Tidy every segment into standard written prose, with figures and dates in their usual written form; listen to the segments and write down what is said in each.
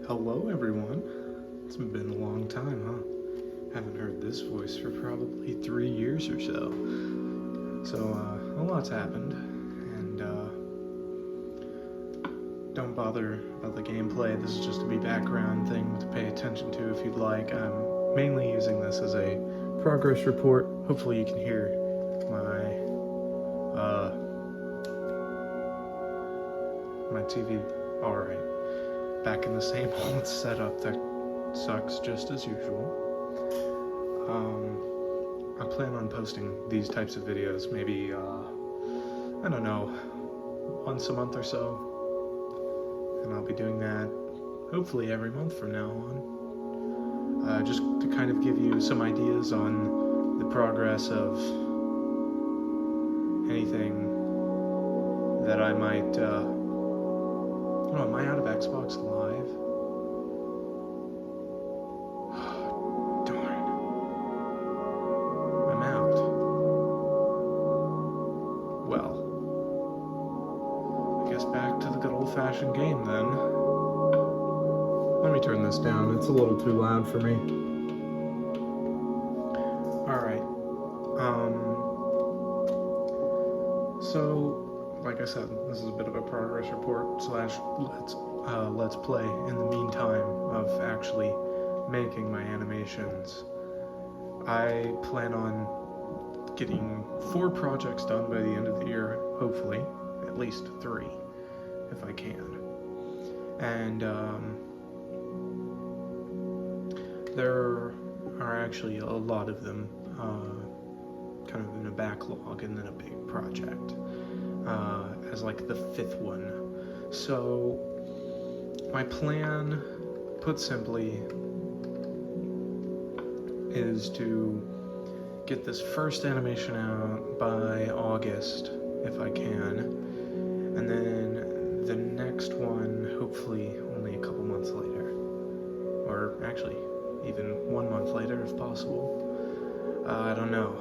Hello everyone. It's been a long time, huh? Haven't heard this voice for probably 3 years or so. So, a lot's happened, and don't bother about the gameplay. This is just a background thing to pay attention to if you'd like. I'm mainly using this as a progress report. Hopefully you can hear my TV. Alright. Back in the same old setup that sucks just as usual. I plan on posting these types of videos maybe, I don't know, once a month or so. And I'll be doing that hopefully every month from now on. Just to kind of give you some ideas on the progress of anything that I might, am I out of Xbox Live? Darn. I'm out. Well, I guess back to the good old-fashioned game then. Let me turn this down. It's a little too loud for me. Alright. So, like I said, this is a bit of a progress report slash let's play in the meantime of actually making my animations. I plan on getting 4 projects done by the end of the year, hopefully, at least 3, if I can. And there are actually a lot of them kind of in a backlog and then a big project as like the 5th one. So my plan, put simply, is to get this first animation out by August, if I can, and then the next one hopefully only a couple months later, or actually even 1 month later if possible. I don't know.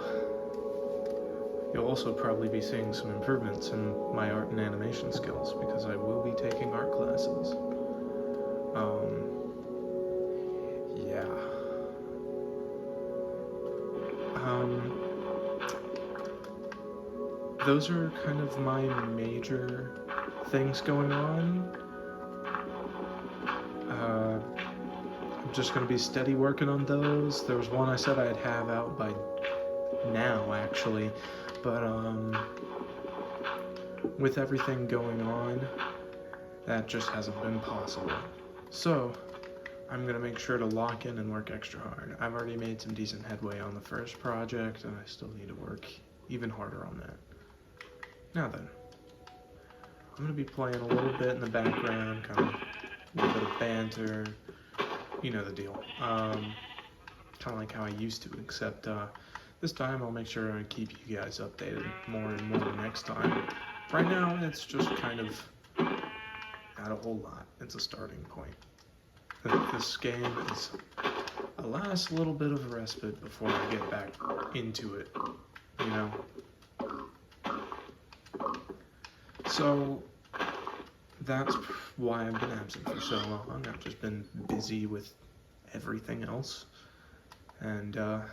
You'll also probably be seeing some improvements in my art and animation skills because I will be taking art classes. Yeah. Those are kind of my major things going on. I'm just going to be steady working on those. There was one I said I'd have out by now, actually, but with everything going on, that just hasn't been possible. So I'm gonna make sure to lock in and work extra hard. I've already made some decent headway on the first project, and I still need to work even harder on that. Now then, I'm gonna be playing a little bit in the background, kind of a little bit of banter, you know the deal. Kind of like how I used to, except this time I'll make sure I keep you guys updated more and more next time. Right now, it's just kind of not a whole lot. It's a starting point. This game is a last little bit of a respite before I get back into it, you know? So, that's why I've been absent for so long. I've just been busy with everything else, and I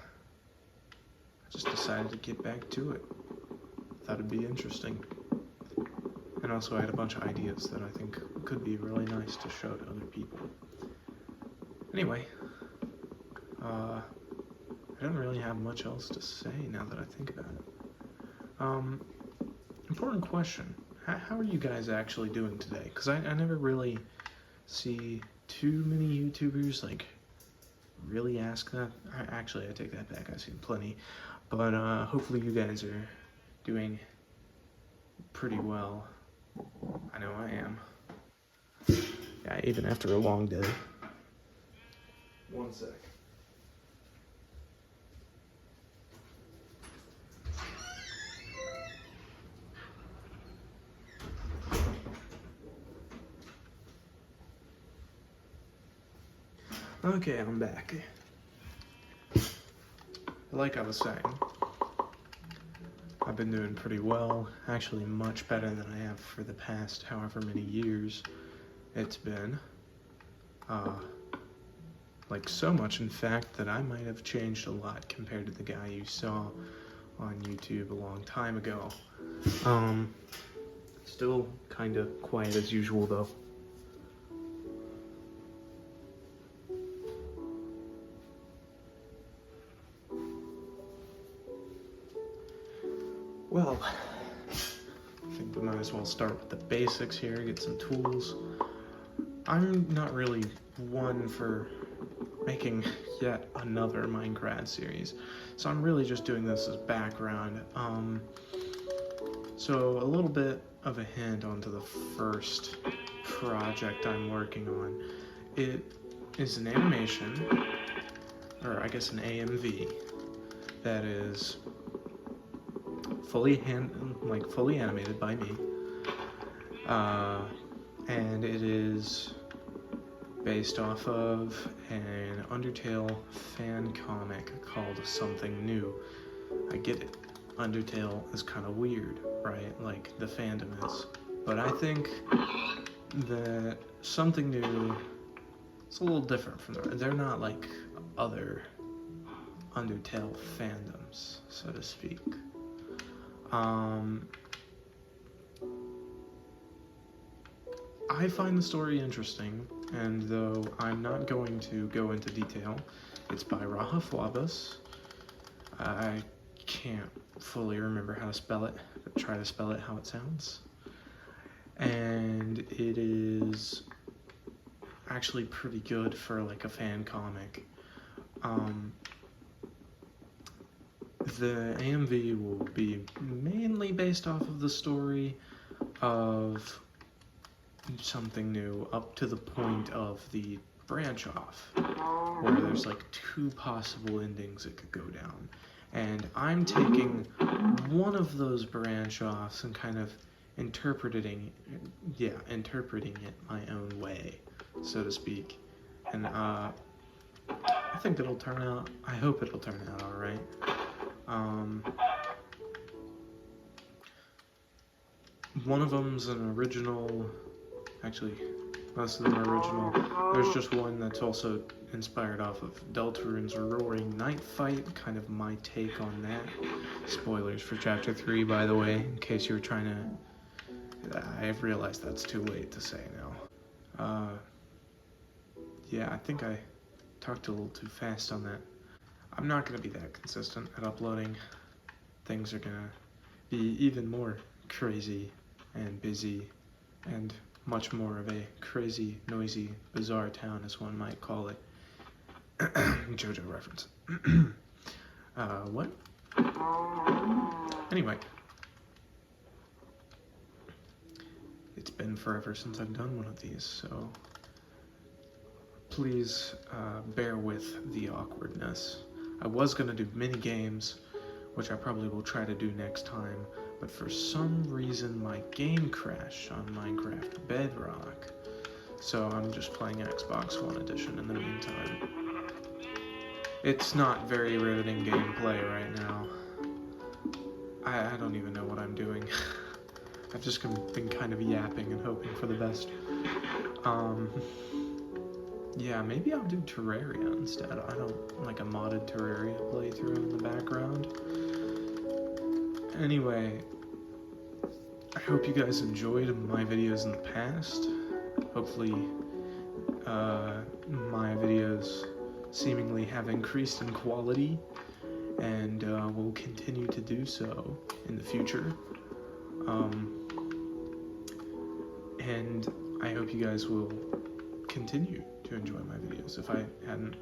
just decided to get back to it. Thought it'd be interesting. And also I had a bunch of ideas that I think could be really nice to show to other people. Anyway, I don't really have much else to say now that I think about it. Important question. How are you guys actually doing today? Because I never really see too many YouTubers, like, really ask that. Actually, I take that back. I've seen plenty. But hopefully you guys are doing pretty well. I know I am. Yeah, even after a long day. One sec. Okay, I'm back. Like I was saying, I've been doing pretty well, actually much better than I have for the past however many years it's been. Like so much, in fact, that I might have changed a lot compared to the guy you saw on YouTube a long time ago. Still kind of quiet as usual, though. Well, I think we might as well start with the basics here, get some tools. I'm not really one for making yet another Minecraft series, so I'm really just doing this as background. So a little bit of a hint onto the first project I'm working on. It is an animation, or I guess an AMV, that is fully animated by me, and it is based off of an Undertale fan comic called Something New. I get it. Undertale is kind of weird, right? Like the fandom is. But I think that Something New is a little different from they're not like other Undertale fandoms, so to speak. I find the story interesting, and though I'm not going to go into detail, it's by Raha Fwabus. I can't fully remember how to spell it, but try to spell it how it sounds. And it is actually pretty good for like a fan comic. The AMV will be mainly based off of the story of Something New up to the point of the branch off, where there's like 2 possible endings it could go down. And I'm taking one of those branch offs and kind of interpreting it my own way, so to speak. And I think it'll turn out, I hope it'll turn out alright. One of them's an original, actually, most of them are original. There's just one that's also inspired off of Deltarune's Roaring Night Fight, kind of my take on that. Spoilers for Chapter 3, by the way, in case you were trying to... I've realized that's too late to say now. Yeah, I think I talked a little too fast on that. I'm not going to be that consistent at uploading. Things are going to be even more crazy and busy and much more of a crazy, noisy, bizarre town, as one might call it. JoJo reference. What? Anyway. It's been forever since I've done one of these, so please bear with the awkwardness. I was going to do mini games, which I probably will try to do next time, but for some reason my game crashed on Minecraft Bedrock, so I'm just playing Xbox One Edition in the meantime. It's not very riveting gameplay right now. I don't even know what I'm doing. I've just been kind of yapping and hoping for the best. Yeah, maybe I'll do Terraria instead. I don't like a modded Terraria playthrough in the background. Anyway, I hope you guys enjoyed my videos in the past. Hopefully, my videos seemingly have increased in quality, and will continue to do so in the future. And I hope you guys will continue to enjoy my videos if I hadn't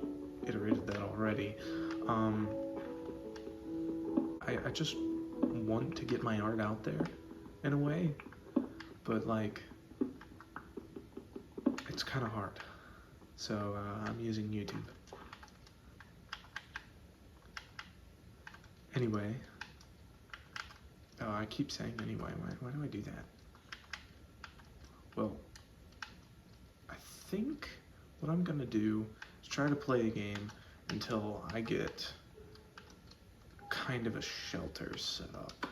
iterated that already. I just want to get my art out there in a way, but like it's kind of hard, so I'm using YouTube. Anyway, I keep saying anyway, why do I do that? Well, I think what I'm gonna do is try to play a game until I get kind of a shelter set up.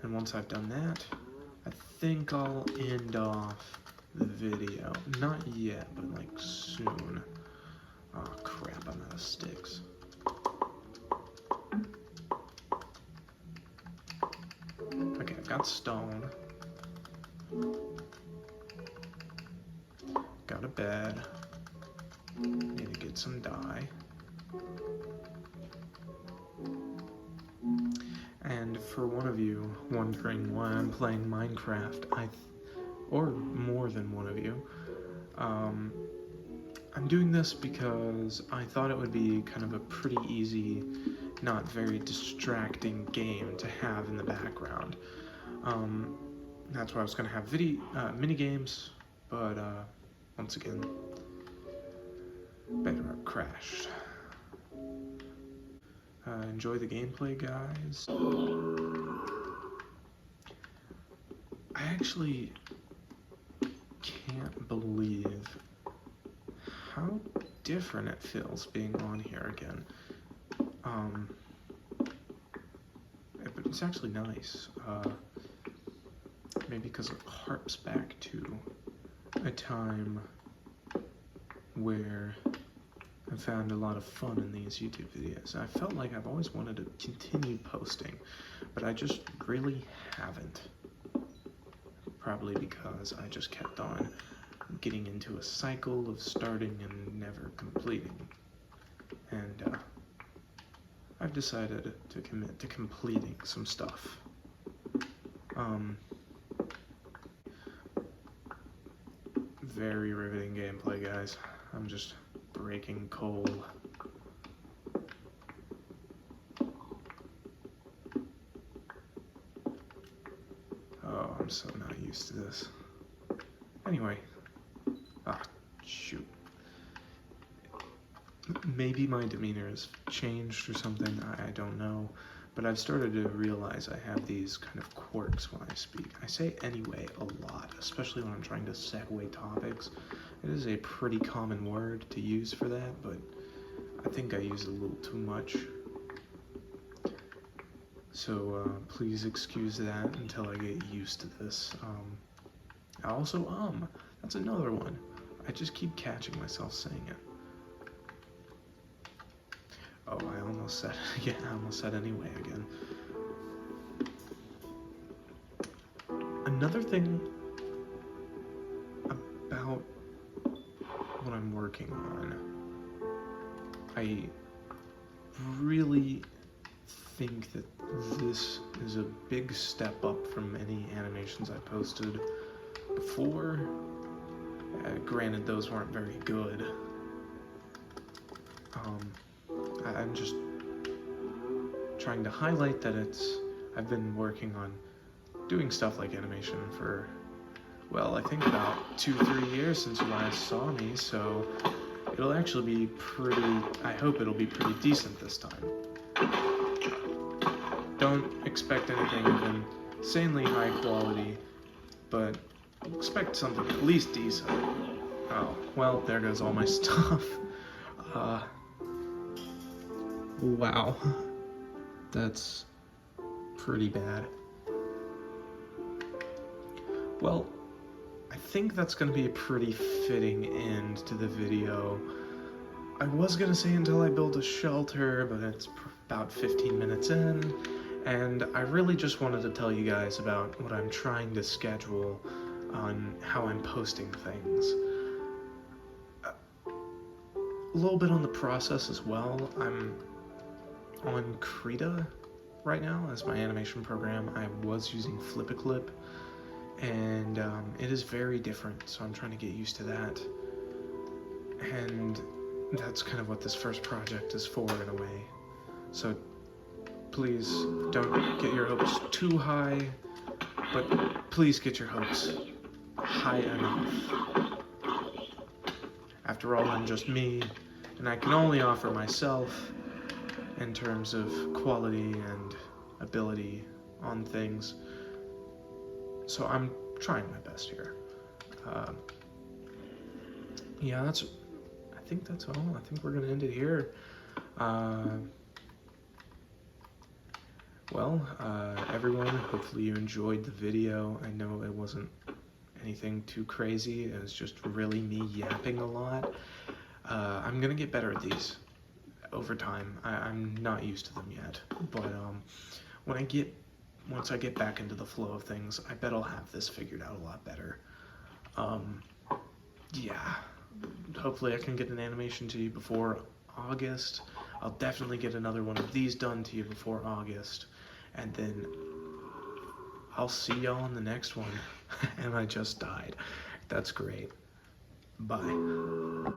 And once I've done that, I think I'll end off the video. Not yet, but like soon. Oh crap, I'm out of sticks. Okay, I've got stone. Got a bed. Need to get some dye. And for one of you wondering why I'm playing Minecraft, or more than one of you, I'm doing this because I thought it would be kind of a pretty easy, not very distracting game to have in the background. That's why I was going to have mini games, but once again, Bedrock crashed. Enjoy the gameplay, guys. I actually can't believe how different it feels being on here again. But it's actually nice. Maybe because it harps back to a time where I found a lot of fun in these YouTube videos. I felt like I've always wanted to continue posting, but I just really haven't. Probably because I just kept on getting into a cycle of starting and never completing. And I've decided to commit to completing some stuff. Very riveting gameplay, guys. I'm just breaking coal. Oh, I'm so not used to this. Anyway. Ah, shoot. Maybe my demeanor has changed or something, I don't know. But I've started to realize I have these kind of quirks when I speak. I say anyway a lot, especially when I'm trying to segue topics. It is a pretty common word to use for that, but I think I use it a little too much. So please excuse that until I get used to this. Also, that's another one. I just keep catching myself saying it. Oh, I almost said it again. I almost said anyway again. Another thing about what I'm working on, I really think that this is a big step up from any animations I posted before. Granted, those weren't very good. I'm just trying to highlight that I've been working on doing stuff like animation for, well, I think about 2-3 years since you last saw me, so it'll actually be I hope it'll be pretty decent this time. Don't expect anything of insanely high quality, but expect something at least decent. Oh, well, there goes all my stuff. Wow. That's pretty bad. Well, I think that's going to be a pretty fitting end to the video. I was going to say until I build a shelter, but it's about 15 minutes in, and I really just wanted to tell you guys about what I'm trying to schedule on how I'm posting things. A little bit on the process as well. I'm on Krita right now as my animation program. I was using Flippiclip, and it is very different, so I'm trying to get used to that. And that's kind of what this first project is for, in a way. So please don't get your hopes too high, but please get your hopes high enough. After all, I'm just me, and I can only offer myself in terms of quality and ability on things. So I'm trying my best here. Yeah, I think that's all. I think we're gonna end it here. Everyone, hopefully you enjoyed the video. I know it wasn't anything too crazy. It was just really me yapping a lot. I'm gonna get better at these over time. I'm not used to them yet, but once I get back into the flow of things, I bet I'll have this figured out a lot better. Yeah, hopefully I can get an animation to you before August. I'll definitely get another one of these done to you before August, and then I'll see y'all in the next one. And I just died. That's great. Bye.